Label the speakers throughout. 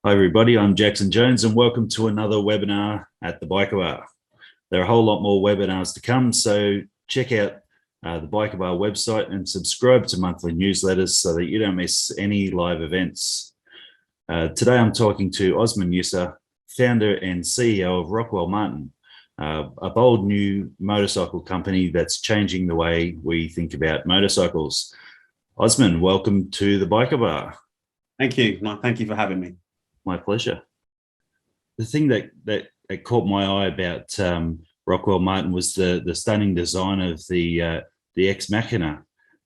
Speaker 1: Hi, everybody. I'm Jackson Jones, and welcome to another webinar at the Biker Bar. There are a whole lot more webinars to come, so check out the Biker Bar website and subscribe to monthly newsletters so that you don't miss any live events. Today, I'm talking to Osman Yissah, founder and CEO of Rockwell Martyn, a bold new motorcycle company that's changing the way we think about motorcycles. Osman, welcome to the Biker Bar.
Speaker 2: Thank you. No, thank you for having me.
Speaker 1: My pleasure. The thing that caught my eye about Rockwell Martyn was the stunning design of the Ex Machina.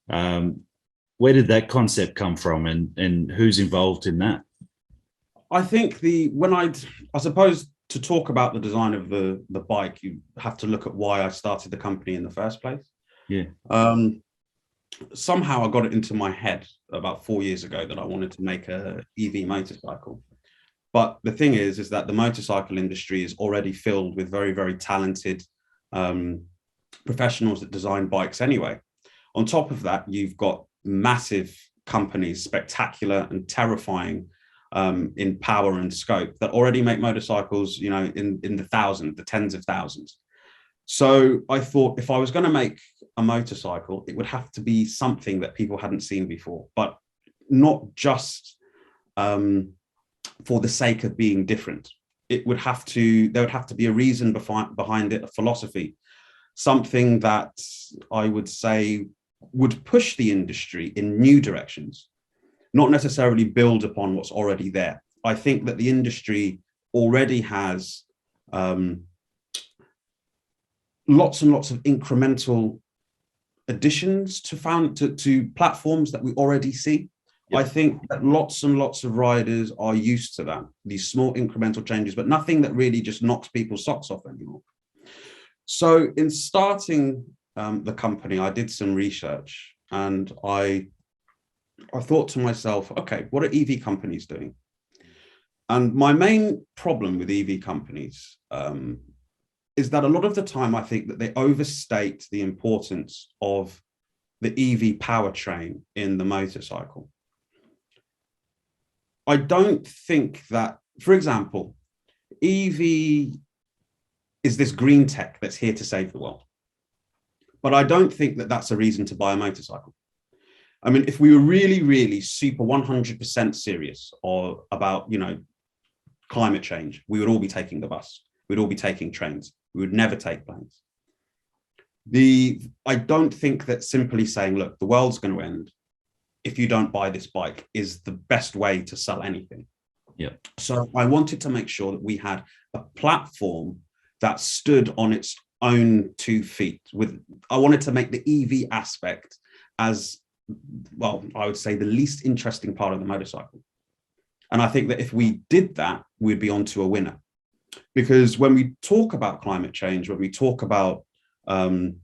Speaker 1: Where did that concept come from, and who's involved in that?
Speaker 2: I think I suppose to talk about the design of the bike, you have to look at why I started the company in the first place.
Speaker 1: Yeah.
Speaker 2: Somehow I got it into my head about 4 years ago that I wanted to make a EV motorcycle. But the thing is that the motorcycle industry is already filled with very, very talented professionals that design bikes anyway. On top of that, you've got massive companies, spectacular and terrifying in power and scope, that already make motorcycles, in the thousands, the tens of thousands. So I thought if I was going to make a motorcycle, it would have to be something that people hadn't seen before, but not just for the sake of being different. There would have to be a reason behind it, a philosophy, something that I would say would push the industry in new directions, not necessarily build upon what's already there. I think that the industry already has lots and lots of incremental additions to platforms that we already see. Yep. I think that lots and lots of riders are used to that, these small incremental changes, but nothing that really just knocks people's socks off anymore. So in starting the company, I did some research, and I thought to myself, okay, what are EV companies doing? And my main problem with EV companies is that a lot of the time I think that they overstate the importance of the EV powertrain in the motorcycle. I don't think that, for example, EV is this green tech that's here to save the world. But I don't think that that's a reason to buy a motorcycle. I mean, if we were really, really super 100% serious or about, climate change, we would all be taking the bus. We'd all be taking trains. We would never take planes. I don't think that simply saying, look, the world's going to end if you don't buy this bike is the best way to sell anything.
Speaker 1: Yeah.
Speaker 2: So I wanted to make sure that we had a platform that stood on its own 2 feet. I wanted to make the EV aspect as, well, I would say the least interesting part of the motorcycle. And I think that if we did that, we'd be onto a winner. Because when we talk about climate change, when we talk about EV,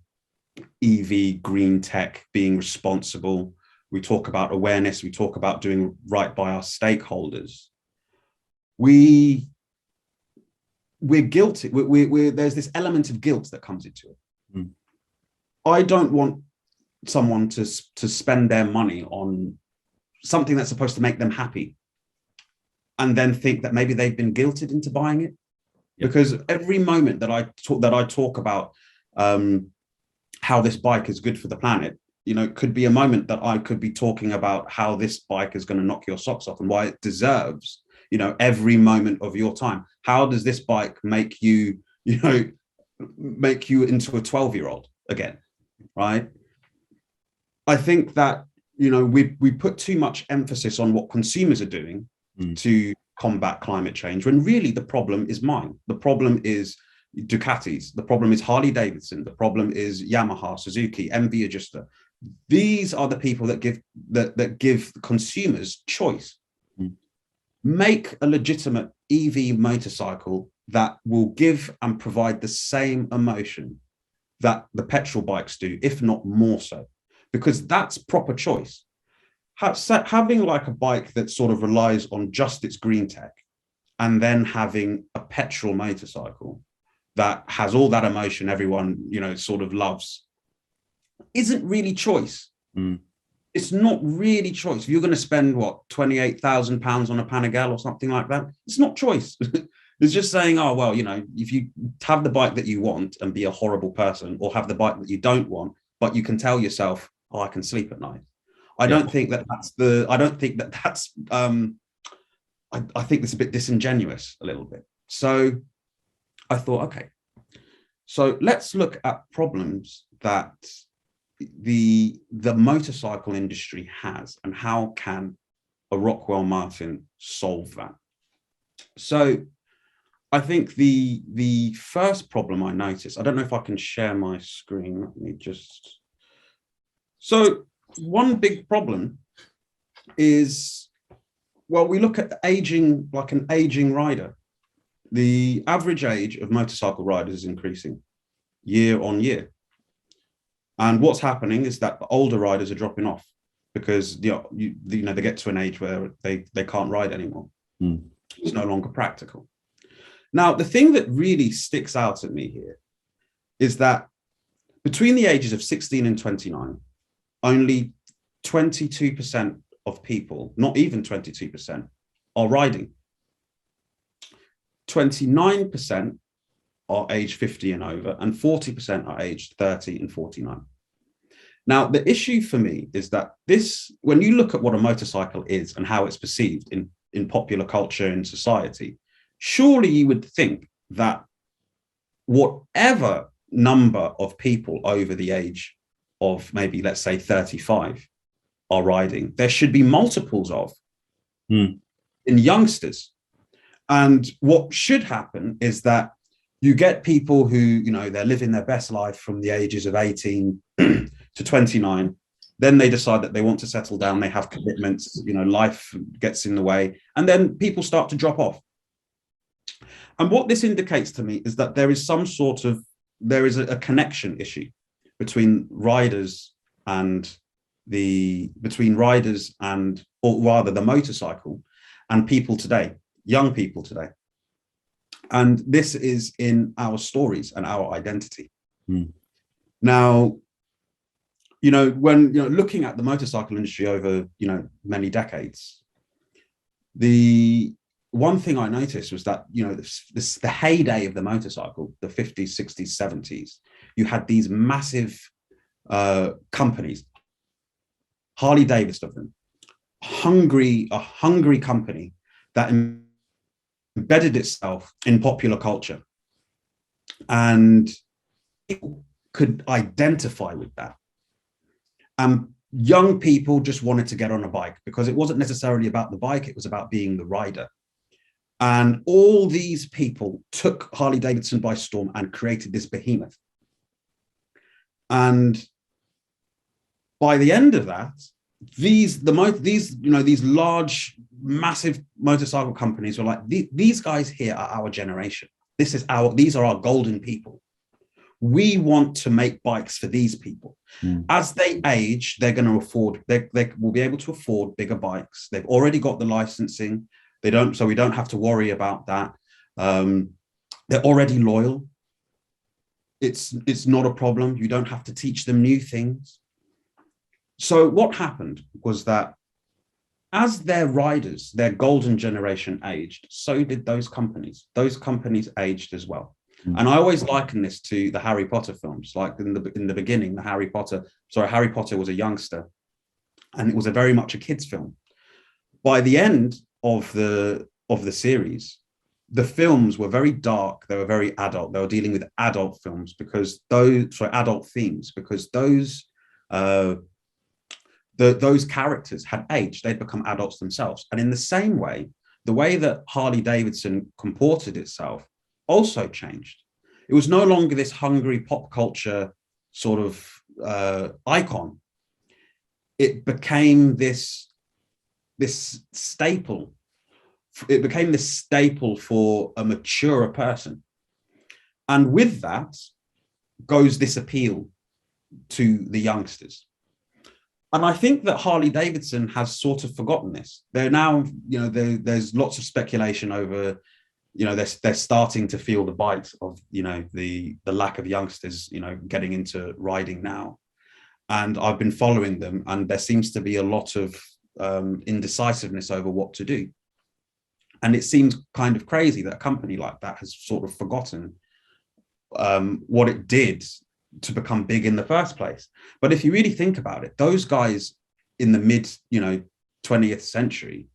Speaker 2: green tech, being responsible, we talk about awareness, we talk about doing right by our stakeholders, we're guilty. There's this element of guilt that comes into it. Mm. I don't want someone to spend their money on something that's supposed to make them happy and then think that maybe they've been guilted into buying it. Yep. Because every moment that I talk about how this bike is good for the planet, could be a moment that I could be talking about how this bike is going to knock your socks off and why it deserves, every moment of your time. How does this bike make you into a 12-year-old again, right? I think that, we put too much emphasis on what consumers are doing to combat climate change, when really the problem is mine. The problem is Ducati's. The problem is Harley Davidson. The problem is Yamaha, Suzuki, MV Adjuster. These are the people that give consumers choice. Mm. Make a legitimate EV motorcycle that will give and provide the same emotion that the petrol bikes do, if not more so, because that's proper choice. Having like a bike that sort of relies on just its green tech, and then having a petrol motorcycle that has all that emotion everyone, sort of loves, isn't really choice. Mm. It's not really choice. If you're going to spend what, £28,000 on a Panigale or something like that, it's not choice. It's just saying, oh well, if you have the bike that you want and be a horrible person, or have the bike that you don't want, but you can tell yourself, oh, I can sleep at night. I don't think that that's the. I don't think that that's. I think it's a bit disingenuous, a little bit. So I thought, okay, so let's look at problems that the motorcycle industry has, and how can a Rockwell Martyn solve that. So I think the first problem I noticed, I don't know if I can share my screen. Let me just. So one big problem is, well, we look at an aging rider. The average age of motorcycle riders is increasing year on year. And what's happening is that the older riders are dropping off because they get to an age where they can't ride anymore. It's no longer practical. Now, the thing that really sticks out at me here is that between the ages of 16 and 29, only 22% of people, not even 22%, are riding. 29% are aged 50 and over, and 40% are aged 30 and 49. Now, the issue for me is that when you look at what a motorcycle is and how it's perceived in popular culture and society, surely you would think that whatever number of people over the age of maybe, let's say, 35 are riding, there should be multiples of in youngsters. And what should happen is that you get people who, they're living their best life from the ages of 18 to 29. Then they decide that they want to settle down. They have commitments, life gets in the way. And then people start to drop off. And what this indicates to me is that there is a connection issue between riders and the motorcycle and people today, young people today. And this is in our stories and our identity. Now, when looking at the motorcycle industry over many decades, the one thing I noticed was that the heyday of the motorcycle, the 50s, 60s, 70s, you had these massive companies, Harley Davidson of them, a hungry company that embedded itself in popular culture, and people could identify with that. Young people just wanted to get on a bike because it wasn't necessarily about the bike, it was about being the rider. And all these people took Harley Davidson by storm and created this behemoth. And by the end of that, these large, massive motorcycle companies were like, these guys here are our generation. These are our golden people. We want to make bikes for these people. As they age, they're going to afford, they will be able to afford bigger bikes. They've already got the licensing. So we don't have to worry about that. They're already loyal. It's not a problem. You don't have to teach them new things. So what happened was that as their riders, their golden generation aged, so did those companies. Those companies aged as well. And I always liken this to the Harry Potter films. Like in the beginning, Harry Potter was a youngster, and it was very much a kid's film. By the end of the series, the films were very dark. They were very adult. They were dealing with adult themes because those characters had aged. They'd become adults themselves. And in the same way, the way that Harley Davidson comported itself also changed. It was no longer this hungry pop culture sort of icon. It became this staple. It became this staple for a maturer person. And with that goes this appeal to the youngsters. And I think that Harley Davidson has sort of forgotten this. They're now, there's lots of speculation over, they're starting to feel the bite of, the lack of youngsters, getting into riding now. and I've been following them, and there seems to be a lot of indecisiveness over what to do. And it seems kind of crazy that a company like that has sort of forgotten what it did to become big in the first place. But if you really think about it, those guys in the mid 20th century,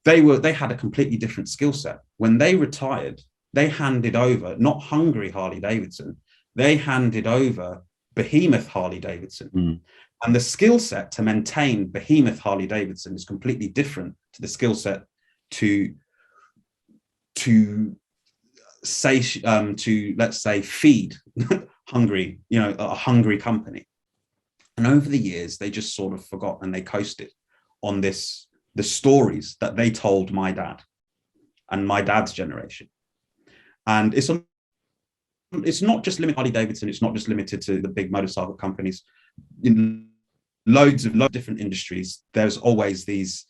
Speaker 2: they had a completely different skill set. When they retired, they handed over not hungry Harley Davidson, they handed over behemoth Harley Davidson. And the skill set to maintain behemoth Harley Davidson is completely different to the skill set to let's say feed hungry, a hungry company. And over the years, they just sort of forgot, and they coasted on the stories that they told my dad and my dad's generation. And it's not just limited to Harley Davidson. It's not just limited to the big motorcycle companies. In loads of different industries, there's always these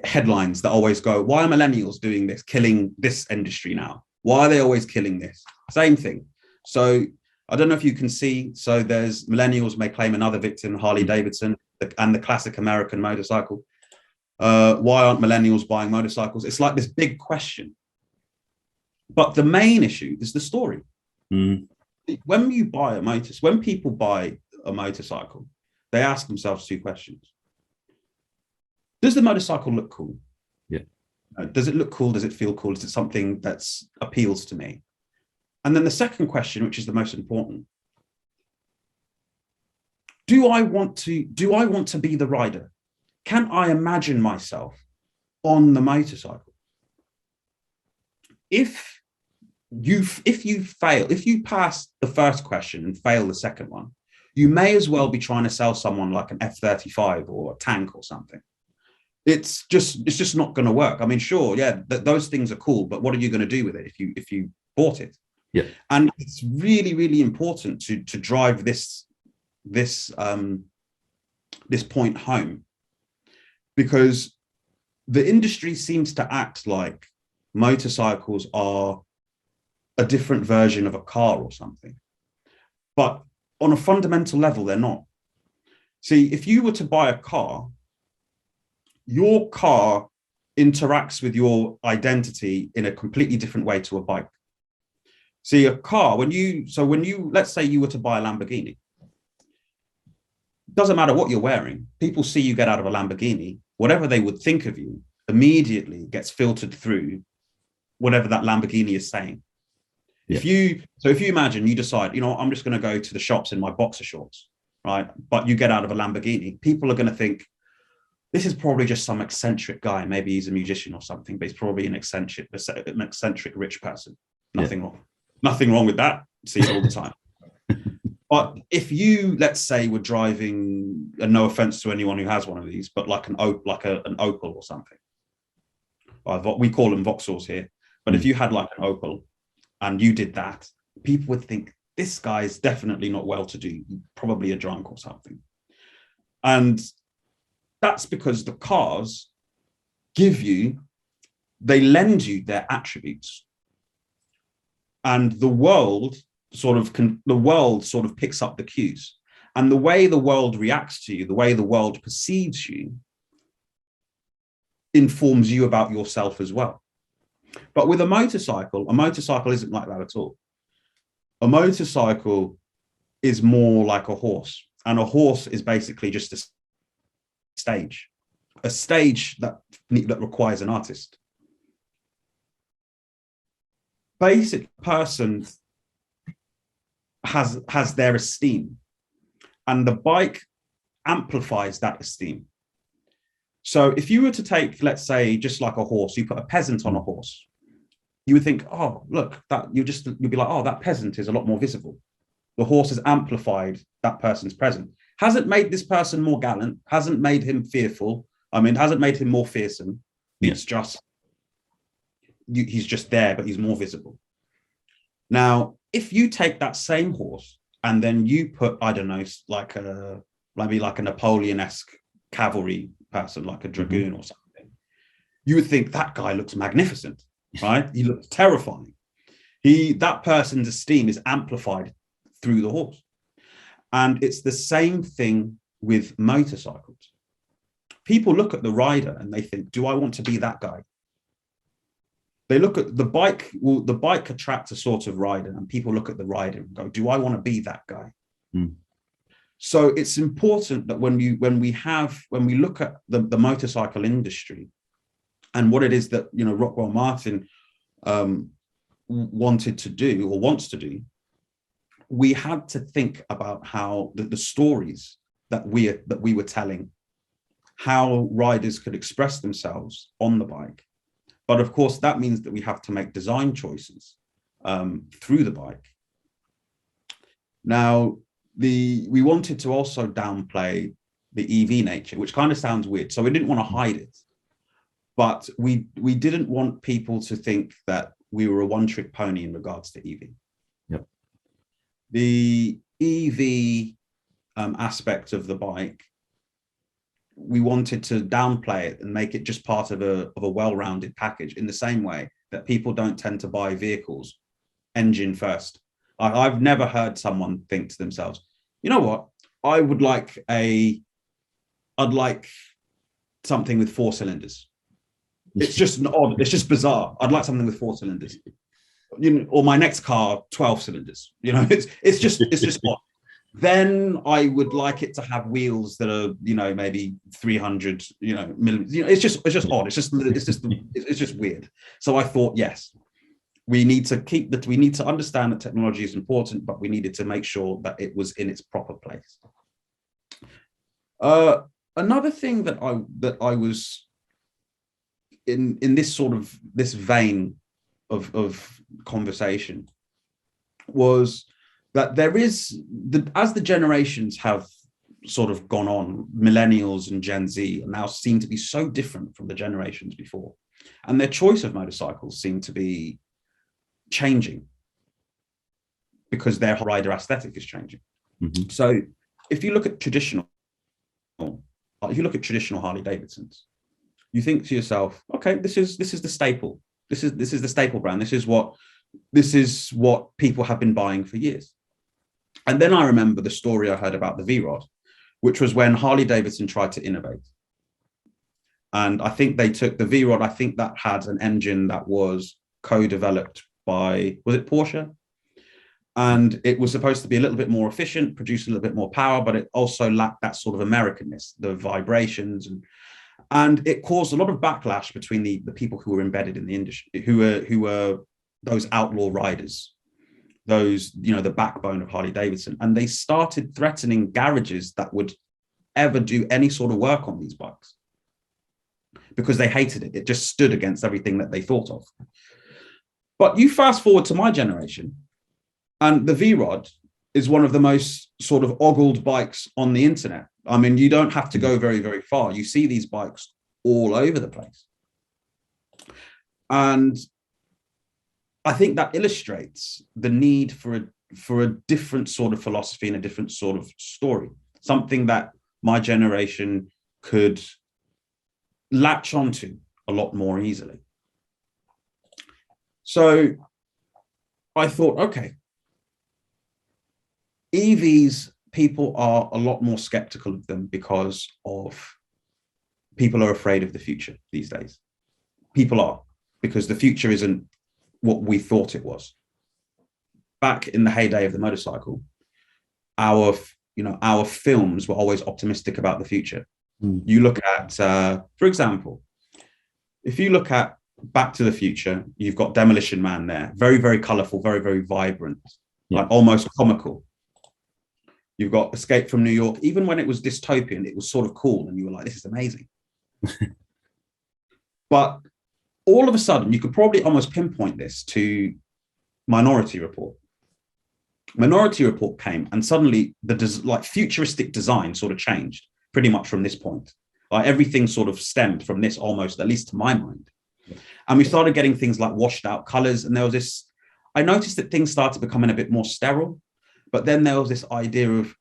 Speaker 2: headlines that always go, why are millennials doing this, killing this industry now? Why are they always killing this? Same thing. So I don't know if you can see, so there's millennials may claim another victim, Harley Davidson, and the classic American motorcycle. Why aren't millennials buying motorcycles? It's like this big question. But the main issue is the story. When people buy a motorcycle, they ask themselves two questions. Does the motorcycle look cool?
Speaker 1: Yeah.
Speaker 2: Does it look cool? Does it feel cool? Is it something that appeals to me? And then the second question, which is the most important, do I want to be the rider? Can I imagine myself on the motorcycle? If you pass the first question and fail the second one, you may as well be trying to sell someone like an F-35 or a tank or something. It's just not going to work. I mean, sure, yeah, those things are cool, but what are you going to do with it if you bought it?
Speaker 1: Yeah.
Speaker 2: And it's really, really important to drive this point home, because the industry seems to act like motorcycles are a different version of a car or something. But on a fundamental level, they're not. See, if you were to buy a car, your car interacts with your identity in a completely different way to a bike. See, a car, let's say you were to buy a Lamborghini, doesn't matter what you're wearing, people see you get out of a Lamborghini, whatever they would think of you immediately gets filtered through whatever that Lamborghini is saying. Yeah. If you imagine you decide, I'm just going to go to the shops in my boxer shorts, right? But you get out of a Lamborghini, people are going to think, this is probably just some eccentric guy. Maybe he's a musician or something, but he's probably an eccentric rich person. Nothing wrong. Nothing wrong with that. See it all the time. But if you, let's say, were driving, and no offense to anyone who has one of these, but like an Opel or something, we call them Vauxhalls here. But if you had like an Opel and you did that, people would think this guy's definitely not well-to-do, probably a drunk or something. And that's because the cars they lend you their attributes. And the world sort of picks up the cues. And the way the world reacts to you, the way the world perceives you, informs you about yourself as well. But with a motorcycle isn't like that at all. A motorcycle is more like a horse. And a horse is basically just a stage that requires an artist. Basic person has their esteem, and the bike amplifies that esteem. So if you were to take, let's say, just like a horse, you put a peasant on a horse, you would think, oh, look, you'd be like, oh, that peasant is a lot more visible. The horse has amplified that person's presence. Hasn't made this person more gallant, hasn't made him fearful. Hasn't made him more fearsome. It's just, he's just there, but he's more visible. Now, if you take that same horse and then you put, I don't know, maybe like a Napoleon-esque cavalry person, like a dragoon or something, you would think that guy looks magnificent, right? He looks terrifying. That person's esteem is amplified through the horse. And it's the same thing with motorcycles. People look at the rider and they think, do I want to be that guy? They look at the bike. Well, the bike attracts a sort of rider, and people look at the rider and go, do I want to be that guy? So it's important that when we look at the motorcycle industry and what it is that, you know, Rockwell Martyn wanted to do or wants to do, we had to think about how the stories that we were telling, how riders could express themselves on the bike. But of course, that means that we have to make design choices through the bike. Now, we wanted to also downplay the EV nature, which kind of sounds weird. So we didn't want to hide it, but we didn't want people to think that we were a one-trick pony in regards to EV.
Speaker 1: Yep.
Speaker 2: The EV aspect of the bike, we wanted to downplay it and make it just part of a well-rounded package, in the same way that people don't tend to buy vehicles engine first. I've never heard someone think to themselves, you know what, I'd like something with 4 cylinders. It's just odd. It's just bizarre. I'd like something with 4 cylinders. You know, or my next car, 12 cylinders. You know, it's just odd. Then I would like it to have wheels that are, you know, maybe 300, you know, millimeters. You know, it's just odd. It's just weird. So I thought, yes, we need to understand that technology is important, but we needed to make sure that it was in its proper place. Another thing that I was in this vein of conversation was that there is, as the generations have sort of gone on, millennials and Gen Z now seem to be so different from the generations before, and their choice of motorcycles seem to be changing because their rider aesthetic is changing.
Speaker 1: Mm-hmm.
Speaker 2: So if you look at traditional Harley Davidsons, you think to yourself, okay, this is the staple. This is the staple brand. This is what people have been buying for years. And then I remember the story I heard about the V-Rod, which was when Harley Davidson tried to innovate. And I think they took the V-Rod, I think that had an engine that was co-developed by, was it Porsche? And it was supposed to be a little bit more efficient, produce a little bit more power, but it also lacked that sort of Americanness, the vibrations, and it caused a lot of backlash between the people who were embedded in the industry, who were those outlaw riders, those, you know, the backbone of Harley Davidson. And they started threatening garages that would ever do any sort of work on these bikes because they hated it. It just stood against everything that they thought of. But you fast forward to my generation, and the V-Rod is one of the most sort of ogled bikes on the internet. I mean, you don't have to go very, very far. You see these bikes all over the place. And I think that illustrates the need for a different sort of philosophy and a different sort of story, something that my generation could latch onto a lot more easily. So I thought, okay, EVs, people are a lot more skeptical of them because people are afraid of the future these days. People are, because the future isn't what we thought it was. Back in the heyday of the motorcycle, our films were always optimistic about the future. You look at, for example, if you look at Back to the Future, you've got Demolition Man there, very, very colorful, very, very vibrant, like almost comical. You've got Escape from New York. Even when it was dystopian, it was sort of cool, and you were like, this is amazing. But all of a sudden, you could probably almost pinpoint this to Minority Report. Minority Report came, and suddenly the futuristic design sort of changed pretty much from this point. Everything sort of stemmed from this, almost, at least to my mind. And we started getting things like washed out colors. And there was this, I noticed that things started becoming a bit more sterile, but then there was this idea of,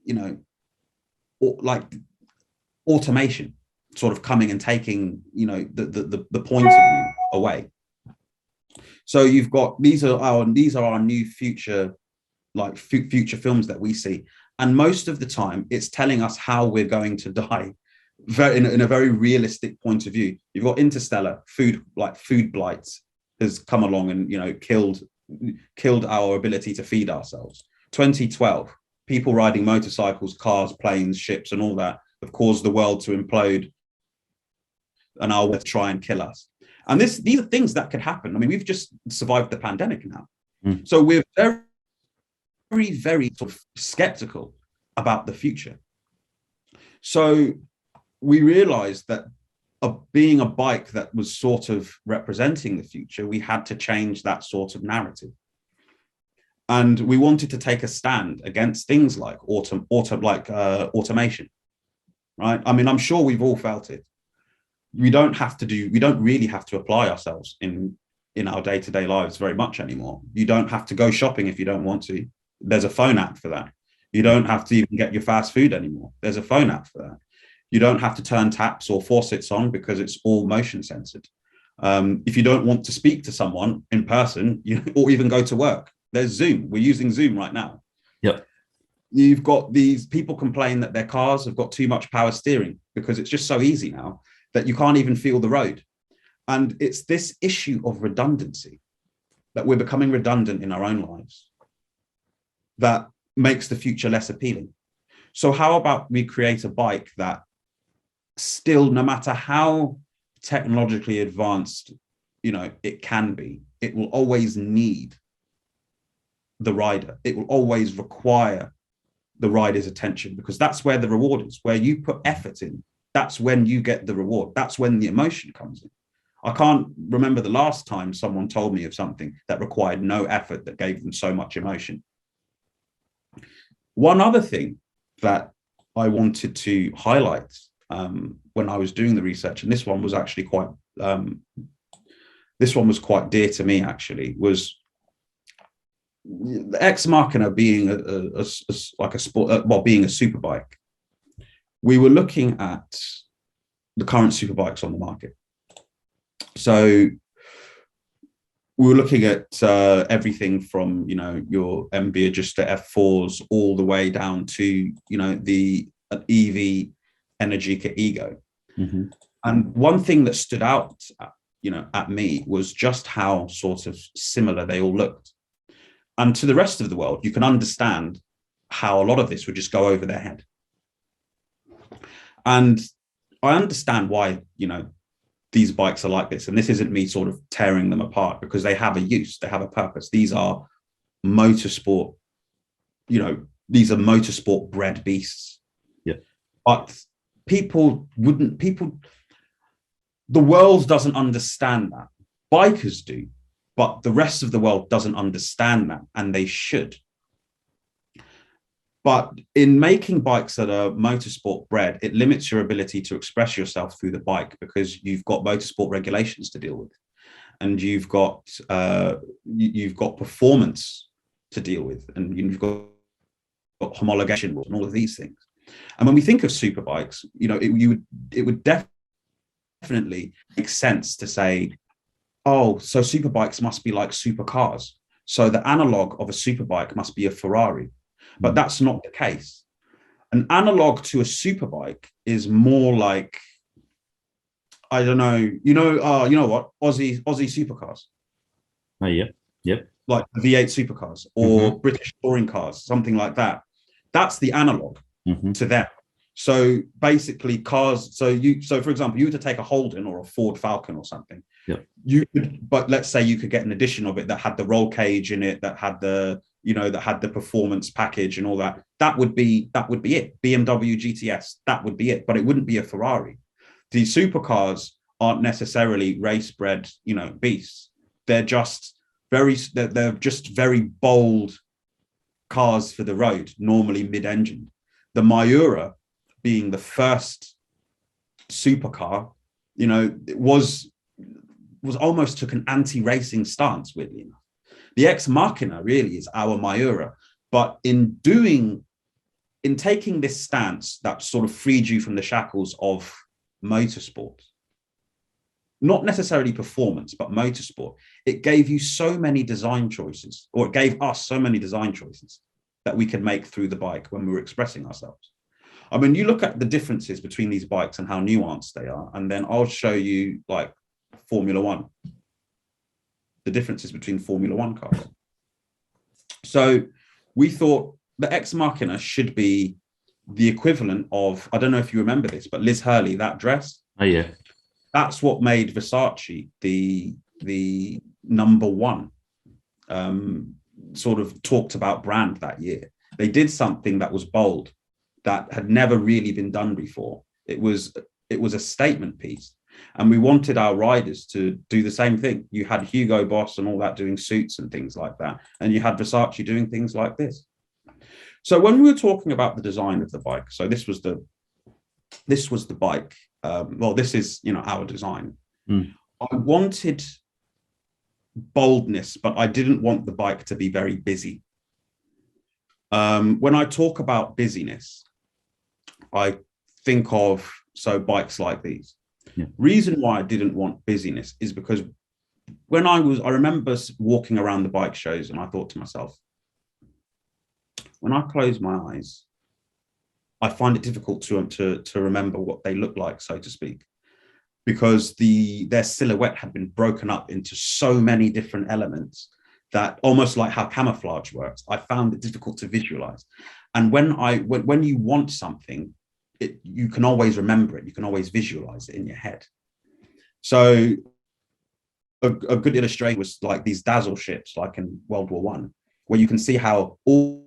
Speaker 2: you know, like automation sort of coming and taking, you know, the point of view away. So you've got, these are our new future like future films that we see. And most of the time, it's telling us how we're going to die, in a very realistic point of view. You've got Interstellar, food blight has come along and, you know, killed our ability to feed ourselves. 2012, people riding motorcycles, cars, planes, ships, and all that have caused the world to implode, and are to try and kill us. And these are things that could happen. I mean, we've just survived the pandemic now. So we're very, very, very sort of skeptical about the future. So we realized that being a bike that was sort of representing the future, we had to change that sort of narrative. And we wanted to take a stand against things like automation, right? I mean, I'm sure we've all felt it. We don't really have to apply ourselves in our day-to-day lives very much anymore. You don't have to go shopping if you don't want to. There's a phone app for that. You don't have to even get your fast food anymore. There's a phone app for that. You don't have to turn taps or faucets on because it's all motion censored. If you don't want to speak to someone in person, or even go to work, there's Zoom. We're using Zoom right now.
Speaker 1: Yep.
Speaker 2: You've got these people complain that their cars have got too much power steering because it's just so easy now that you can't even feel the road. And it's this issue of redundancy, that we're becoming redundant in our own lives, that makes the future less appealing. So how about we create a bike that still, no matter how technologically advanced, it can be, it will always need the rider. It will always require the rider's attention, because that's where the reward is. Where you put effort in, that's when you get the reward. That's when the emotion comes in. I can't remember the last time someone told me of something that required no effort that gave them so much emotion. One other thing that I wanted to highlight when I was doing the research, and this one was actually quite dear to me, actually, was the Ex Machina being like a sport, being a superbike. We were looking at the current superbikes on the market. So we were looking at everything from, your MB Ajuster F4s all the way down to, the EV Energica Ego. Mm-hmm. And one thing that stood out, at me was just how sort of similar they all looked. And to the rest of the world, you can understand how a lot of this would just go over their head. And I understand why, these bikes are like this. And this isn't me sort of tearing them apart, because they have a use, they have a purpose. These are motorsport, these are motorsport bred beasts.
Speaker 1: Yeah.
Speaker 2: But the world doesn't understand that. Bikers do, but the rest of the world doesn't understand that, and they should. But in making bikes that are motorsport bred, it limits your ability to express yourself through the bike, because you've got motorsport regulations to deal with, and you've got performance to deal with, and you've got homologation and all of these things. And when we think of superbikes, it would definitely make sense to say, oh, so superbikes must be like supercars. So the analog of a superbike must be a Ferrari. But that's not the case. An analog to a superbike is more like, I don't know, you know what? Aussie supercars.
Speaker 1: Oh, yeah. Yep.
Speaker 2: Like V8 supercars or British touring cars, something like that. That's the analog to them. So basically cars, so for example, you were to take a Holden or a Ford Falcon or something.
Speaker 1: Yeah.
Speaker 2: You could, but let's say you could get an edition of it that had the roll cage in it, that had the performance package and all that. That would be it. BMW GTS, that would be it, but it wouldn't be a Ferrari. These supercars aren't necessarily race bred, beasts. They're just very bold cars for the road, normally mid-engine. The Miura being the first supercar, it was almost took an anti-racing stance, weirdly enough. The Ex Machina really is our Miura, but in taking this stance that sort of freed you from the shackles of motorsport, not necessarily performance, but motorsport, it gave you so many design choices, or it gave us so many design choices that we could make through the bike when we were expressing ourselves. I mean, you look at the differences between these bikes and how nuanced they are, and then I'll show you like Formula One, the differences between Formula One cars. So we thought the Ex Machina should be the equivalent of, I don't know if you remember this, but Liz Hurley, that dress.
Speaker 1: Oh, yeah.
Speaker 2: That's what made Versace the number one sort of talked about brand that year. They did something that was bold, that had never really been done before. It was a statement piece. And we wanted our riders to do the same thing. You had Hugo Boss and all that doing suits and things like that. And you had Versace doing things like this. So when we were talking about the design of the bike, so this was the bike. Well, this is, our design. I wanted boldness, but I didn't want the bike to be very busy. When I talk about busyness, I think of bikes like these.
Speaker 1: Yeah.
Speaker 2: Reason why I didn't want busyness is because when I remember walking around the bike shows, and I thought to myself, when I close my eyes, I find it difficult to remember what they look like, so to speak, because their silhouette had been broken up into so many different elements that, almost like how camouflage works, I found it difficult to visualize. And when you want something, you can always remember it. You can always visualize it in your head. So a good illustration was like these Dazzle ships, like in World War One, where you can see how all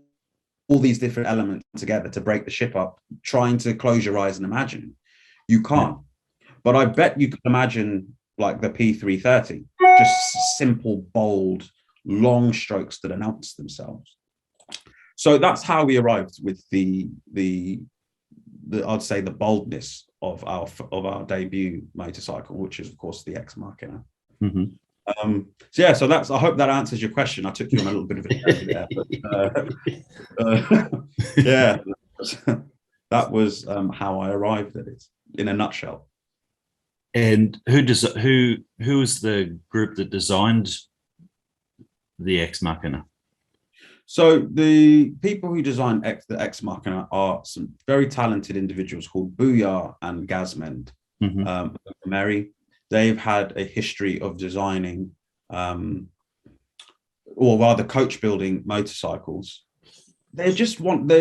Speaker 2: these different elements together to break the ship up, trying to close your eyes and imagine. You can't. But I bet you could imagine like the P330, just simple, bold, long strokes that announce themselves. So that's how we arrived with the I'd say the boldness of our debut motorcycle, which is of course the Ex Machina.
Speaker 1: Mm-hmm.
Speaker 2: So that's, I hope that answers your question. I took you on a little bit of a journey there, but yeah, that was how I arrived at it in a nutshell.
Speaker 1: And who was the group that designed the Ex Machina?
Speaker 2: So the people who designed the Ex Machina are some very talented individuals called Booyah and Gazmend.
Speaker 1: Mm-hmm.
Speaker 2: Mary. They've had a history of designing, or rather coach building motorcycles. They just want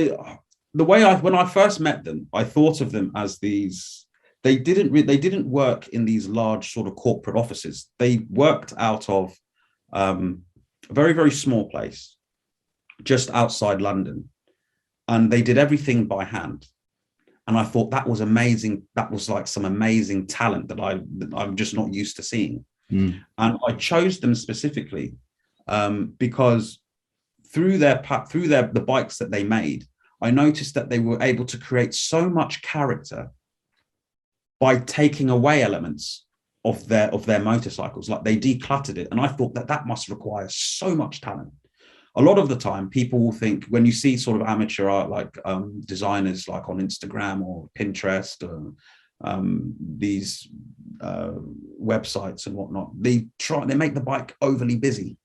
Speaker 2: when I first met them, I thought of them as these. They didn't work in these large sort of corporate offices. They worked out of a very, very small place just outside London, and they did everything by hand. And I thought that was amazing. That was like some amazing talent that I'm just not used to seeing. And I chose them specifically because through the bikes that they made, I noticed that they were able to create so much character by taking away elements of their motorcycles. Like, they decluttered it, and I thought that must require so much talent. A lot of the time, people will think, when you see sort of amateur art, like designers like on Instagram or Pinterest or these websites and whatnot, they make the bike overly busy,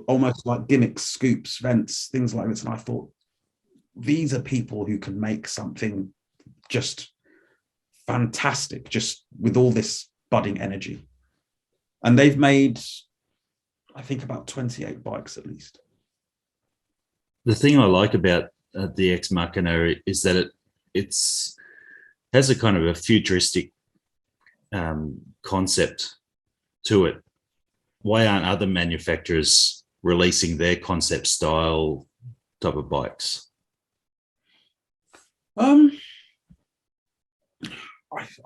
Speaker 2: almost like gimmicks, scoops, vents, things like this. And I thought, these are people who can make something just fantastic, just with all this budding energy. And they've made, I think, about 28 bikes at least.
Speaker 1: The thing I like about the Ex Machina is that it has a kind of a futuristic concept to it. Why aren't other manufacturers releasing their concept style type of bikes?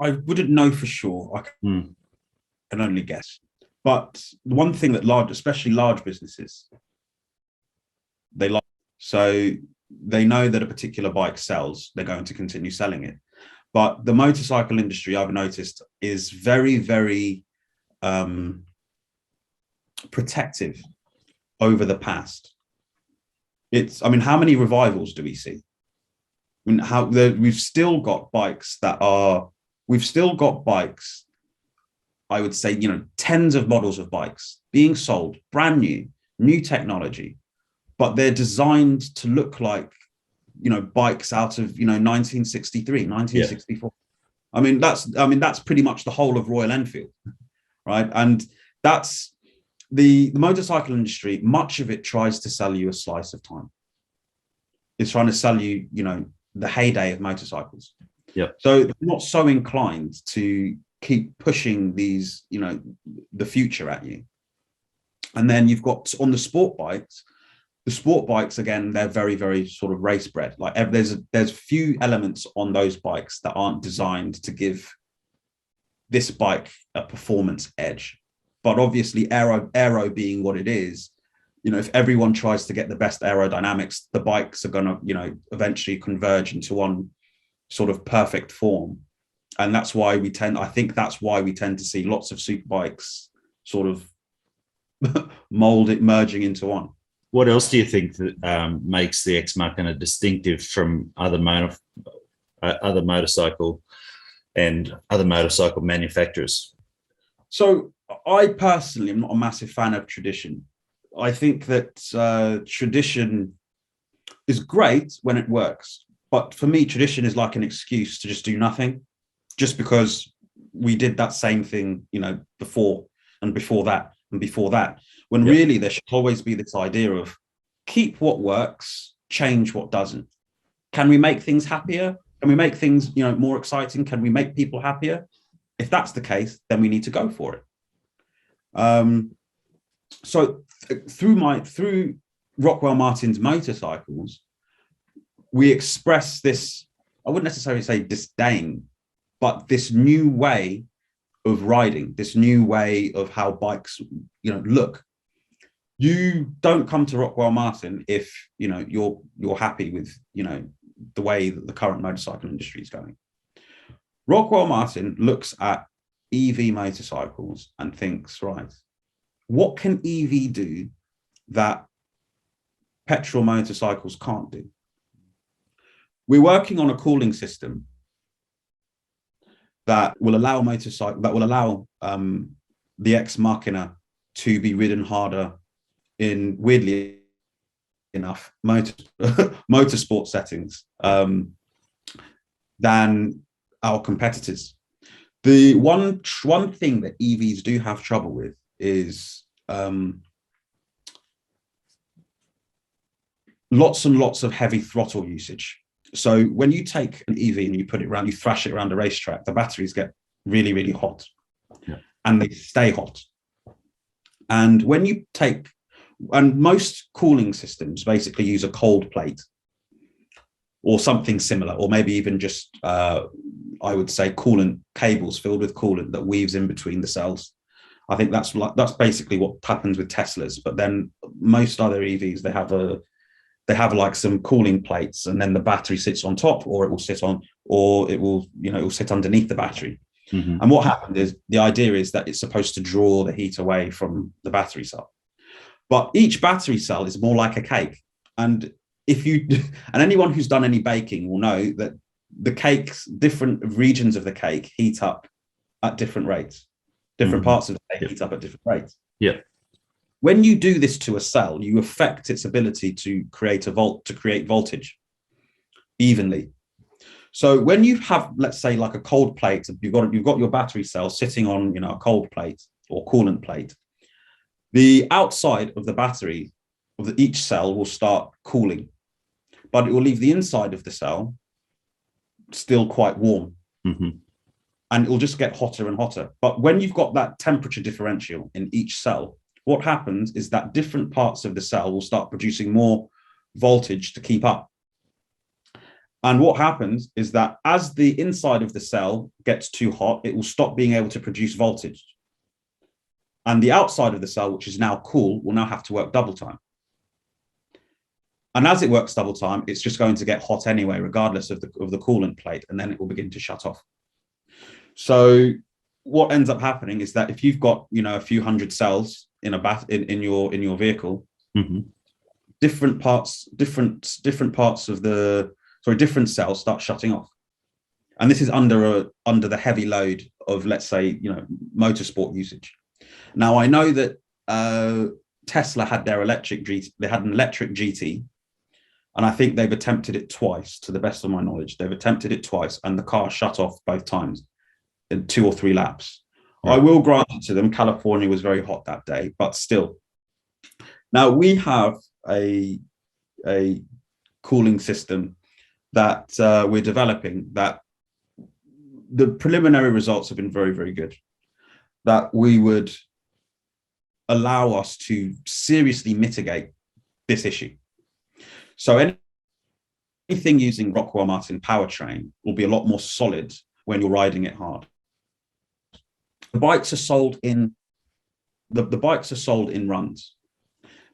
Speaker 2: I wouldn't know for sure. I can only guess. But the one thing that especially large businesses, they like, so they know that a particular bike sells, they're going to continue selling it. But the motorcycle industry, I've noticed, is very, very protective over the past. How many revivals do we see? I mean, we've still got bikes I would say, tens of models of bikes being sold, brand new technology, but they're designed to look like, bikes out of, 1963, 1964. Yeah. That's pretty much the whole of Royal Enfield, right? And that's the motorcycle industry. Much of it tries to sell you a slice of time. It's trying to sell you, the heyday of motorcycles.
Speaker 1: Yeah.
Speaker 2: So they're not so inclined to keep pushing these, the future at you. And then you've got on the sport bikes, again, they're very, very sort of race bred. Like there's few elements on those bikes that aren't designed to give this bike a performance edge. But obviously aero being what it is, if everyone tries to get the best aerodynamics, the bikes are going to, eventually converge into one sort of perfect form. And that's why we tend to see lots of super bikes sort of merging into one.
Speaker 1: What else do you think that makes the Ex Machina distinctive from other motorcycle manufacturers?
Speaker 2: So I personally am not a massive fan of tradition. I think that tradition is great when it works. But for me, tradition is like an excuse to just do nothing, just because we did that same thing, before and before that and before that. When really there should always be this idea of keep what works, change what doesn't. Can we make things happier? Can we make things, more exciting? Can we make people happier? If that's the case, then we need to go for it. So through Rockwell Martyn's motorcycles, we express this, I wouldn't necessarily say disdain, but this new way of riding, this new way of how bikes, look. You don't come to Rockwell Martyn if, you're happy with, the way that the current motorcycle industry is going. Rockwell Martyn looks at EV motorcycles and thinks, right, what can EV do that petrol motorcycles can't do? We're working on a cooling system that will allow the Ex Machina to be ridden harder in, weirdly enough, motorsport settings than our competitors. The one thing that EVs do have trouble with is lots and lots of heavy throttle usage. So when you take an EV and you put it around, you thrash it around a racetrack, the batteries get really, really hot. Yeah. And they stay hot. And most cooling systems basically use a cold plate or something similar, or maybe even just, I would say, coolant cables filled with coolant that weaves in between the cells. I think that's basically what happens with Teslas. But then most other EVs, they have like some cooling plates, and then the battery sits on top, or it will sit underneath the battery. Mm-hmm. And what happened is, the idea is that it's supposed to draw the heat away from the battery cell. But each battery cell is more like a cake. And anyone who's done any baking will know that the cakes, different regions of the cake heat up at different rates. Different mm-hmm. parts of the cake heat up at different rates.
Speaker 1: Yeah.
Speaker 2: When you do this to a cell, you affect its ability to create voltage evenly. So when you have, let's say, like a cold plate, you've got your battery cell sitting on, a cold plate or coolant plate. The outside of the battery of each cell will start cooling, but it will leave the inside of the cell still quite warm. Mm-hmm. And it will just get hotter and hotter. But when you've got that temperature differential in each cell, what happens is that different parts of the cell will start producing more voltage to keep up. And what happens is that as the inside of the cell gets too hot, it will stop being able to produce voltage. And the outside of the cell, which is now cool, will now have to work double time. And as it works double time, it's just going to get hot anyway, regardless of the coolant plate, and then it will begin to shut off. So what ends up happening is that if you've got, a few hundred cells in your vehicle, mm-hmm. different cells start shutting off. And this is under the heavy load of, let's say, motorsport usage. Now, I know that Tesla had their electric GT, they had an electric GT, and I think they've attempted it twice, to the best of my knowledge. They've attempted it twice, and the car shut off both times in 2 or 3 laps. Right. I will grant it to them. California was very hot that day, but still. Now, we have a cooling system that we're developing that the preliminary results have been very, very good, that we would allow us to seriously mitigate this issue. So anything using Rockwell Martyn powertrain will be a lot more solid when you're riding it hard. The bikes are sold in the bikes are sold in runs.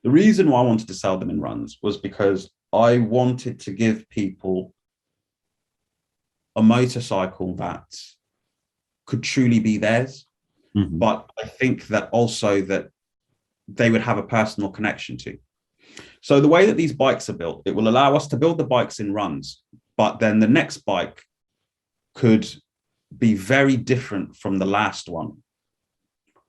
Speaker 2: The reason why I wanted to sell them in runs was because I wanted to give people a motorcycle that could truly be theirs, but I think that also that they would have a personal connection to. So the way that these bikes are built, it will allow us to build the bikes in runs, but then the next bike could be very different from the last one,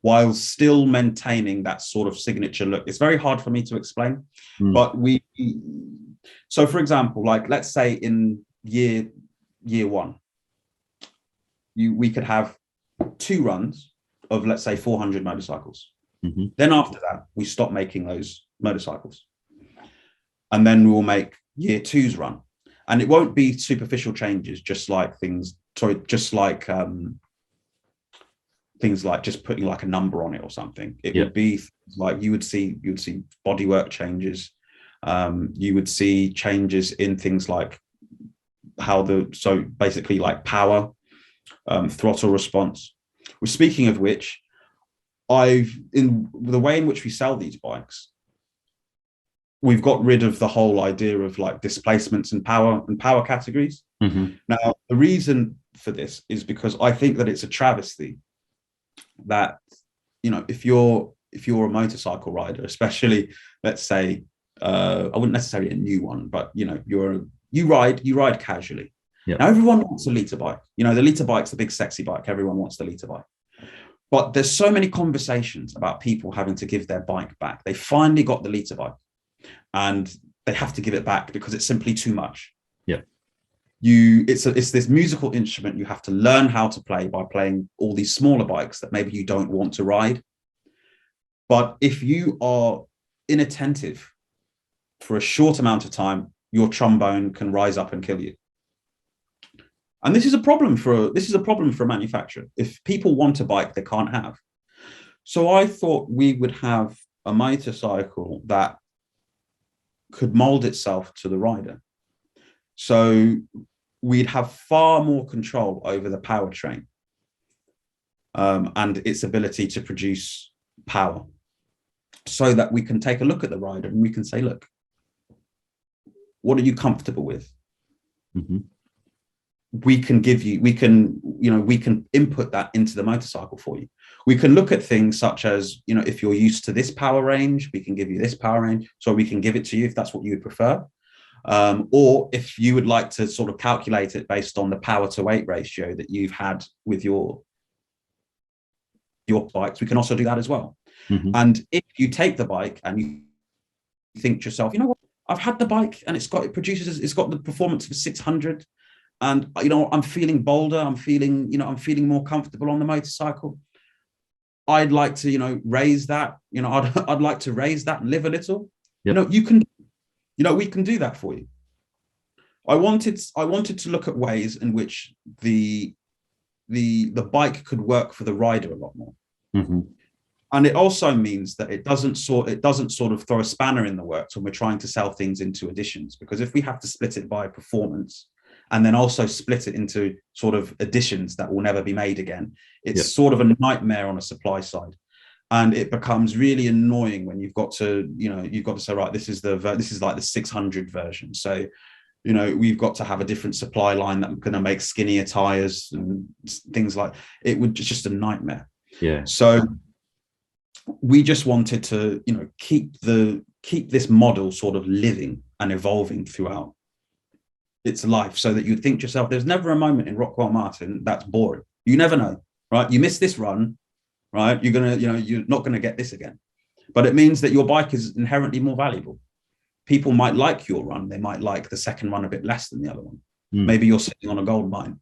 Speaker 2: while still maintaining that sort of signature look. It's very hard for me to explain, but so for example, like let's say in year one, we could have 2 runs of, let's say, 400 motorcycles. Then after that, we stop making those motorcycles. And then we will make year 2's run. And it won't be superficial changes, just like things like just putting like a number on it or something. It would be like you would see bodywork changes. You would see changes in things like so basically like power, throttle response. Well, speaking of which, in the way in which we sell these bikes, we've got rid of the whole idea of like displacements and power categories. Now, the reason for this is because I think that it's a travesty that, if you're a motorcycle rider, especially, let's say, I wouldn't necessarily a new one, but you ride casually. Now, everyone wants a liter bike. The liter bike's the big sexy bike. Everyone wants the liter bike. But there's so many conversations about people having to give their bike back. They finally got the liter bike and they have to give it back because it's simply too much. It's this musical instrument you have to learn how to play by playing all these smaller bikes that maybe you don't want to ride. But if you are inattentive for a short amount of time, your trombone can rise up and kill you. And this is a problem for a manufacturer. If people want a bike they can't have. So I thought we would have a motorcycle that could mold itself to the rider. So we'd have far more control over the powertrain and its ability to produce power, so that we can take a look at the rider and we can say, look, what are you comfortable with? We can input that into the motorcycle for you. We can look at things such as, if you're used to this power range, we can give you this power range. So we can give it to you if that's what you would prefer. Or if you would like to sort of calculate it based on the power to weight ratio that you've had with your bikes, we can also do that as well. And if you take the bike and you think to yourself, what, I've had the bike and it's got the performance of 600. And, I'm feeling bolder. I'm feeling more comfortable on the motorcycle. I'd like to, raise that, I'd like to raise that and live a little. You can, we can do that for you. I wanted to look at ways in which the bike could work for the rider a lot more. And it also means that it doesn't sort of throw a spanner in the works when we're trying to sell things into editions, because if we have to split it by performance and then also split it into sort of editions that will never be made again, it's sort of a nightmare on a supply side. And it becomes really annoying when you've got to say, right, this is like the 600 version. So, we've got to have a different supply line that going to make skinnier tires and things like it would just a nightmare. So we just wanted to, keep this model sort of living and evolving throughout its life, so that you'd think to yourself, there's never a moment in Rockwell Martyn that's boring. You never know, right? You miss this run, right? You're not gonna get this again. But it means that your bike is inherently more valuable. People might like your run. They might like the second run a bit less than the other one. Maybe you're sitting on a gold mine.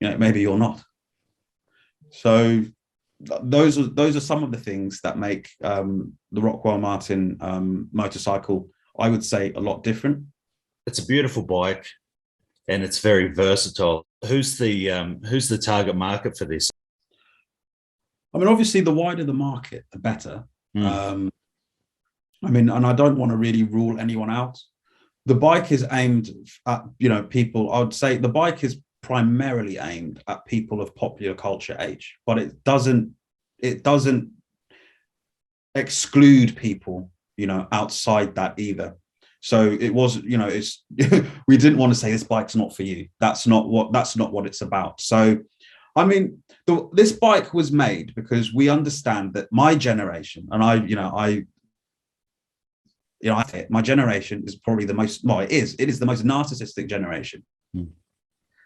Speaker 2: Maybe you're not. So those are some of the things that make the Rockwell Martyn motorcycle, I would say, a lot different.
Speaker 1: It's a beautiful bike, and it's very versatile. Who's the target market for this?
Speaker 2: I mean, obviously, the wider the market, the better. I mean, and I don't want to really rule anyone out. The bike is aimed at, people. I would say the bike is primarily aimed at people of popular culture age, but it doesn't exclude people, outside that either. So it was, it's we didn't want to say this bike's not for you. That's not what it's about. So, I mean, this bike was made because we understand that my generation, and my generation is probably the most, well, it is the most narcissistic generation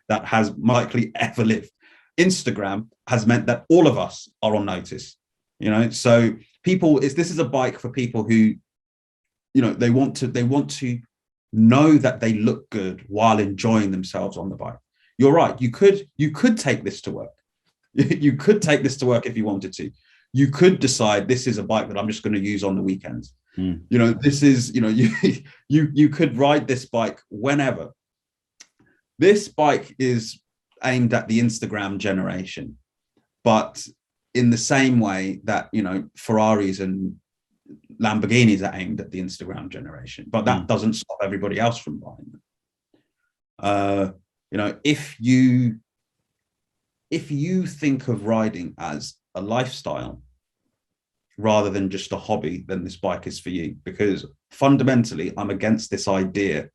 Speaker 2: that has likely ever lived. Instagram has meant that all of us are on notice, so this is a bike for people who, they want to know that they look good while enjoying themselves on the bike. You're right. You could take this to work. You could take this to work if you wanted to. You could decide this is a bike that I'm just going to use on the weekends. This is, you could ride this bike whenever. This bike is aimed at the Instagram generation, but in the same way that, Ferraris and Lamborghinis are aimed at the Instagram generation, but that doesn't stop everybody else from buying them. If you think of riding as a lifestyle rather than just a hobby, then this bike is for you, because fundamentally I'm against this idea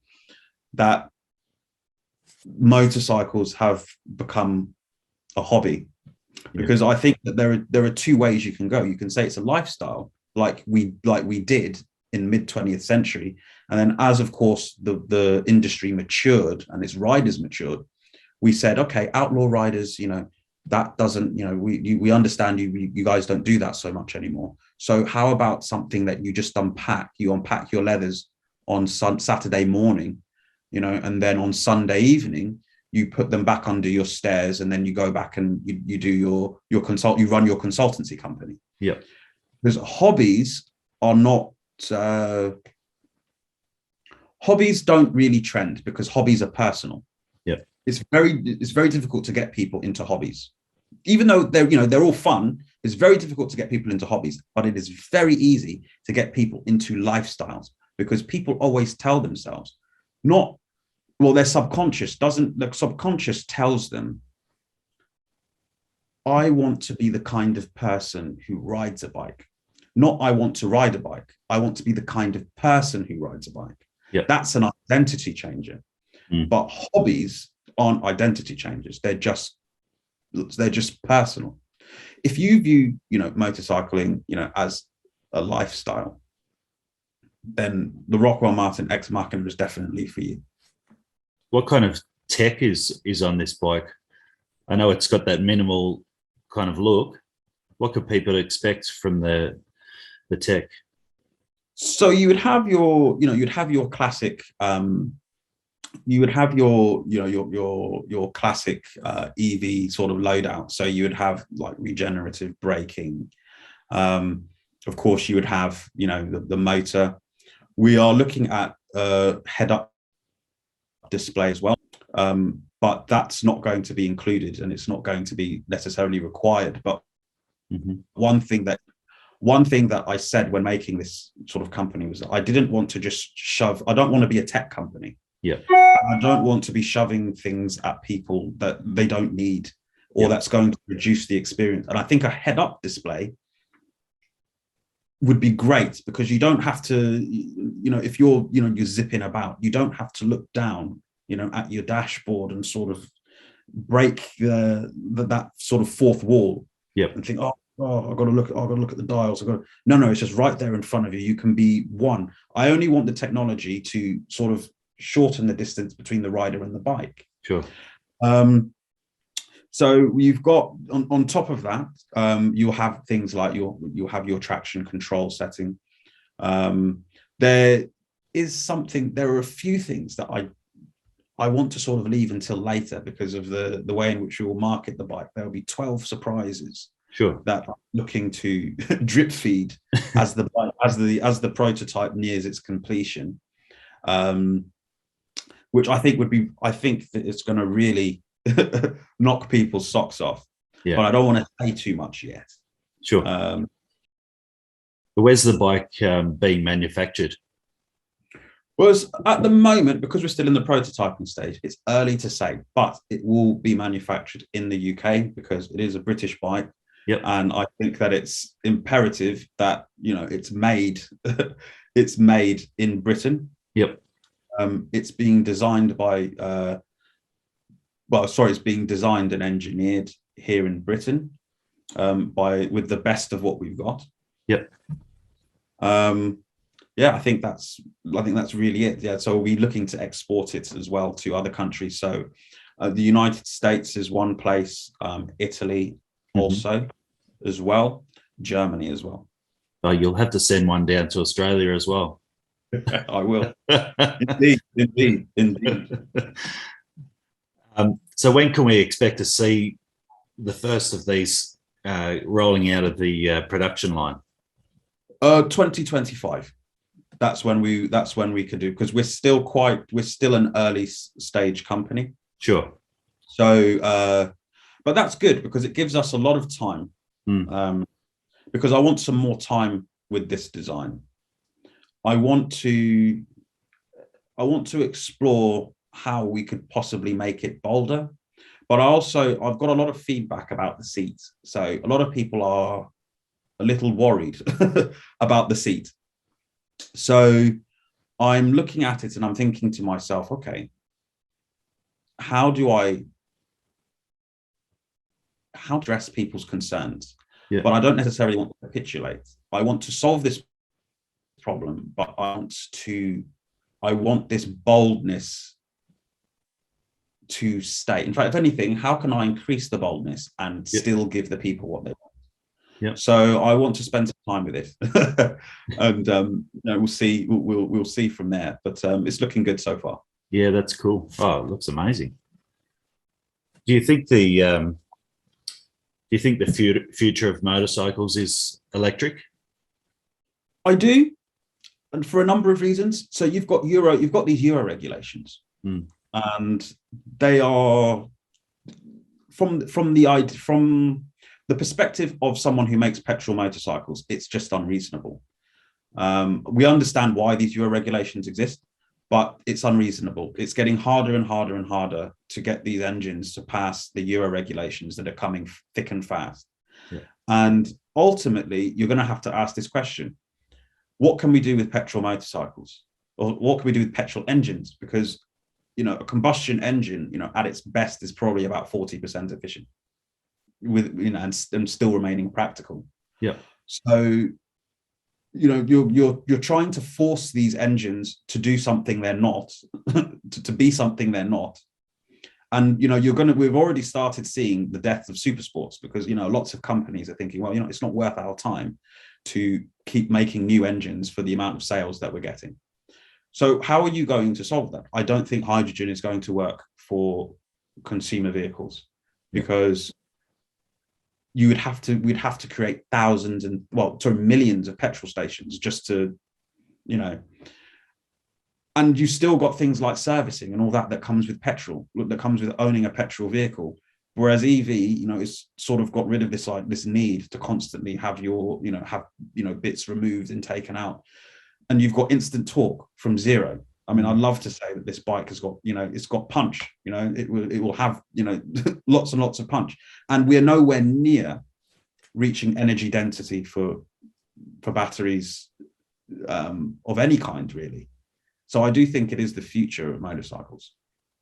Speaker 2: that motorcycles have become a hobby, because I think that there are two ways you can go. You can say it's a lifestyle, like we did in mid 20th century, and then as of course the industry matured and its riders matured, we said, okay, outlaw riders, that doesn't, we understand you guys don't do that so much anymore. So how about something that you just unpack your leathers on Saturday morning, and then on Sunday evening you put them back under your stairs, and then you go back and you do you run your consultancy company.
Speaker 1: Yeah.
Speaker 2: Because hobbies are not, hobbies don't really trend, because hobbies are personal.
Speaker 1: Yeah.
Speaker 2: It's very difficult to get people into hobbies, even though they're all fun. It's very difficult to get people into hobbies, but it is very easy to get people into lifestyles, because people always tell themselves, their subconscious tells them, I want to be the kind of person who rides a bike, not I want to ride a bike. I want to be the kind of person who rides a bike.
Speaker 1: Yeah.
Speaker 2: That's an identity changer. But hobbies aren't identity changers. They're just personal. If you view, motorcycling, as a lifestyle, then the Rockwell Martyn Ex Machina is definitely for you.
Speaker 1: What kind of tech is on this bike? I know it's got that minimal kind of look. What could people expect from the tech?
Speaker 2: So you would have your, you'd have your classic, you would have your classic EV sort of loadout. So you would have like regenerative braking. Of course, you would have, the motor. We are looking at head-up display as well, but that's not going to be included, and it's not going to be necessarily required. But one thing that I said when making this sort of company was that I didn't want to just I don't want to be a tech company.
Speaker 1: Yeah.
Speaker 2: I don't want to be shoving things at people that they don't need, or that's going to reduce the experience. And I think a head-up display would be great, because you don't have to, if you're zipping about, you don't have to look down, at your dashboard and sort of break that sort of fourth wall.
Speaker 1: Yeah.
Speaker 2: And think, I've got to look at the dials. No, it's just right there in front of you. You can be one. I only want the technology to sort of shorten the distance between the rider and the bike.
Speaker 1: Sure.
Speaker 2: So you've got on top of that, you'll have things like you'll have your traction control setting. There are a few things that I want to sort of leave until later because of the way in which we will market the bike. There will be 12 surprises.
Speaker 1: Sure.
Speaker 2: That I'm looking to drip feed as the prototype nears its completion, which I think that it's going to really knock people's socks off.
Speaker 1: Yeah.
Speaker 2: But I don't want to say too much yet.
Speaker 1: Sure. Where's the bike being manufactured?
Speaker 2: Whereas at the moment, because we're still in the prototyping stage, it's early to say, but it will be manufactured in the UK because it is a British bike.
Speaker 1: Yep.
Speaker 2: And I think that it's imperative that, it's made it's made in Britain.
Speaker 1: Yep.
Speaker 2: It's being designed it's being designed and engineered here in Britain with the best of what we've got.
Speaker 1: Yep.
Speaker 2: I think that's really it. Yeah. So we'll be looking to export it as well to other countries. So the United States is one place, Italy also as well, Germany as well.
Speaker 1: Oh, you'll have to send one down to Australia as well.
Speaker 2: I will. Indeed.
Speaker 1: So when can we expect to see the first of these rolling out of the production line?
Speaker 2: 2025. That's when we can do, because we're still an early stage company.
Speaker 1: Sure.
Speaker 2: So, but that's good because it gives us a lot of time. Because I want some more time with this design. I want to explore how we could possibly make it bolder, but I've got a lot of feedback about the seat. So a lot of people are a little worried about the seat. So I'm looking at it and I'm thinking to myself, okay, how do I address people's concerns? Yeah. But I don't necessarily want to capitulate. I want to solve this problem, but I want this boldness to stay. In fact, if anything, how can I increase the boldness and still give the people what they want? Yeah. So I want to spend some time with it, and we'll see. We'll see from there. But it's looking good so far.
Speaker 1: Yeah, that's cool. Oh, it looks amazing. Do you think the future of motorcycles is electric?
Speaker 2: I do, and for a number of reasons. So you've got these Euro regulations, and they are from the perspective of someone who makes petrol motorcycles, it's just unreasonable. We understand why these Euro regulations exist, but it's unreasonable. It's getting harder and harder and harder to get these engines to pass the Euro regulations that are coming thick and fast. Yeah. And ultimately, you're going to have to ask this question: what can we do with petrol motorcycles, or what can we do with petrol engines? Because a combustion engine, at its best, is probably about 40% efficient, with and still remaining practical. Yeah. So you're trying to force these engines to do something they're not, to be something they're not. And we've already started seeing the death of super sports, because lots of companies are thinking, well, it's not worth our time to keep making new engines for the amount of sales that we're getting. So how are you going to solve that? I don't think hydrogen is going to work for consumer vehicles, because we'd have to create thousands and millions of petrol stations just to, and you still got things like servicing and all that comes with petrol, that comes with owning a petrol vehicle. Whereas EV, it's sort of got rid of this need to constantly have bits removed and taken out, and you've got instant torque from zero. I mean, I'd love to say that this bike has got, it's got punch. It will have, lots and lots of punch, and we're nowhere near reaching energy density for batteries of any kind, really. So I do think it is the future of motorcycles.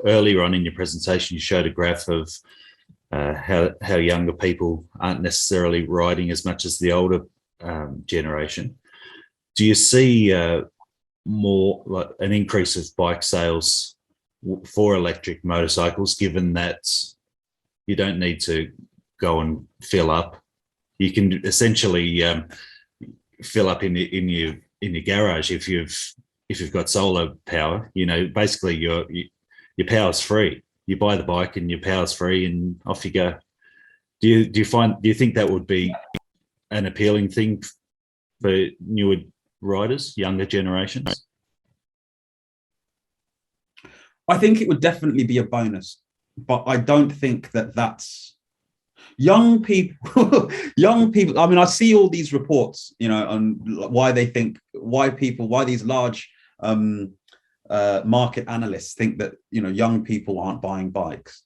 Speaker 1: Earlier on in your presentation, you showed a graph of how younger people aren't necessarily riding as much as the older generation. Do you see more like an increase of bike sales for electric motorcycles, given that You don't need to go and fill up. You can essentially fill up in your garage if you've got solar power. You know, basically your power's free. You buy the bike and your power's free, and off you go. Do you think that would be an appealing thing for newer riders, younger generations?
Speaker 2: I think it would definitely be a bonus, but I don't think that's young people. Young people. I mean, I see all these reports, you know, on why these large market analysts think that, you know, young people aren't buying bikes.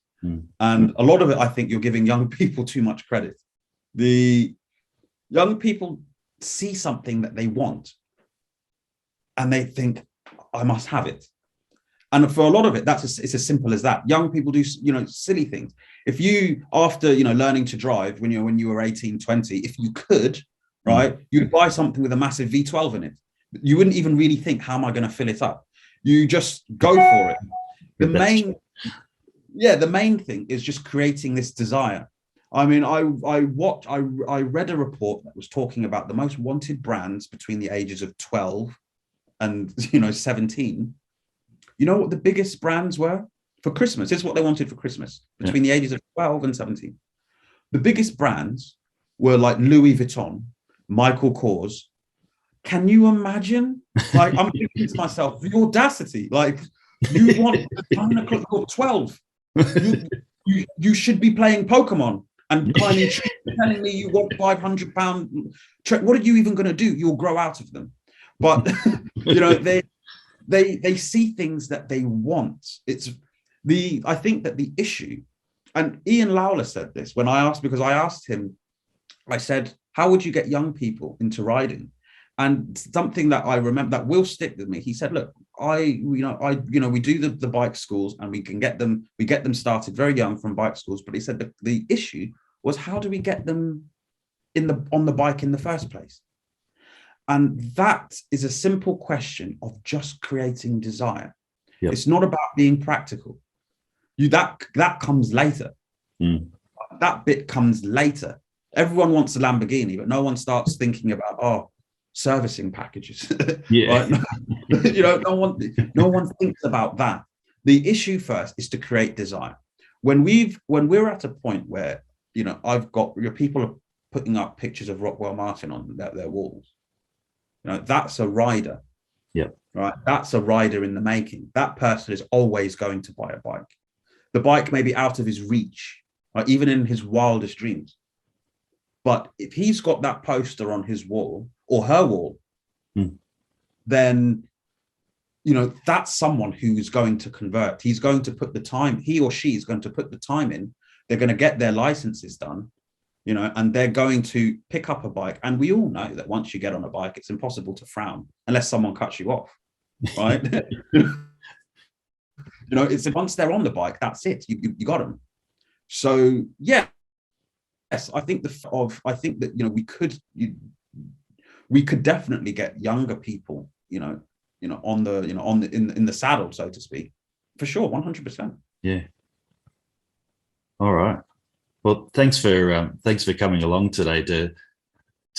Speaker 2: And a lot of it, I think you're giving young people too much credit. The young people see something that they want and they think, I must have it. And for a lot of it, it's as simple as that. Young people do, you know, silly things. If you, after, you know, learning to drive when you were 18, 20, if you could, right, you'd buy something with a massive V12 in it. You wouldn't even really think, how am I going to fill it up? You just go for it. The main thing is just creating this desire. I mean, I read a report that was talking about the most wanted brands between the ages of 12 and, you know, 17. You know what the biggest brands were for Christmas? This is what they wanted for Christmas between the ages of 12 and 17. The biggest brands were like Louis Vuitton, Michael Kors. Can you imagine? Like, I'm thinking to myself, the audacity. Like, you want 9 o'clock or 12. You should be playing Pokemon and climbing trees, telling me you want £500. What are you even going to do? You'll grow out of them. But you know, they see things that they want. I think that the issue, and Ian Lawler said this when I asked him, I said, how would you get young people into riding? And something that I remember that will stick with me, he said, look, we do the bike schools and we get them started very young from bike schools. But he said that the issue was, how do we get them on the bike in the first place? And that is a simple question of just creating desire. Yep. It's not about being practical. That comes later. That bit comes later. Everyone wants a Lamborghini, but no one starts thinking about, servicing packages. Right? You know, no one thinks about that. The issue first is to create desire. When we're at a point where, you know, your people are putting up pictures of Rockwell Martyn on their walls. You know, that's a rider.
Speaker 1: Yeah.
Speaker 2: Right. That's a rider in the making. That person is always going to buy a bike. The bike may be out of his reach, right, even in his wildest dreams. But if he's got that poster on his wall or her wall, then, you know, that's someone who's going to convert. He's going to put the time, he or she is going to put the time in. They're going to get their licenses done, you know, and they're going to pick up a bike. And we all know that once you get on a bike, it's impossible to frown unless someone cuts you off, right? You know, it's once they're on the bike, that's it. You got them. So, yeah. Yes, I think that, you know, we could definitely get younger people, in the saddle, so to speak, for sure, 100%.
Speaker 1: Yeah. All right. Well, thanks for coming along today to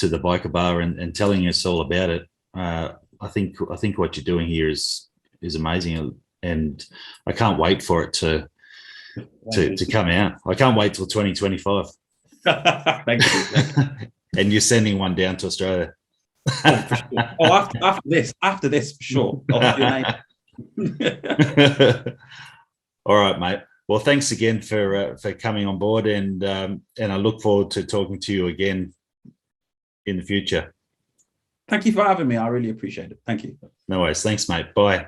Speaker 1: the Biker Bar and telling us all about it. I think what you're doing here is amazing, and I can't wait for it to come out. I can't wait till 2025.
Speaker 2: Thank you.
Speaker 1: And you're sending one down to Australia.
Speaker 2: For sure. After this, for sure. I'll have your name.
Speaker 1: All right, mate. Well, thanks again for coming on board, and I look forward to talking to you again in the future.
Speaker 2: Thank you for having me. I really appreciate it. Thank you.
Speaker 1: No worries. Thanks, mate. Bye.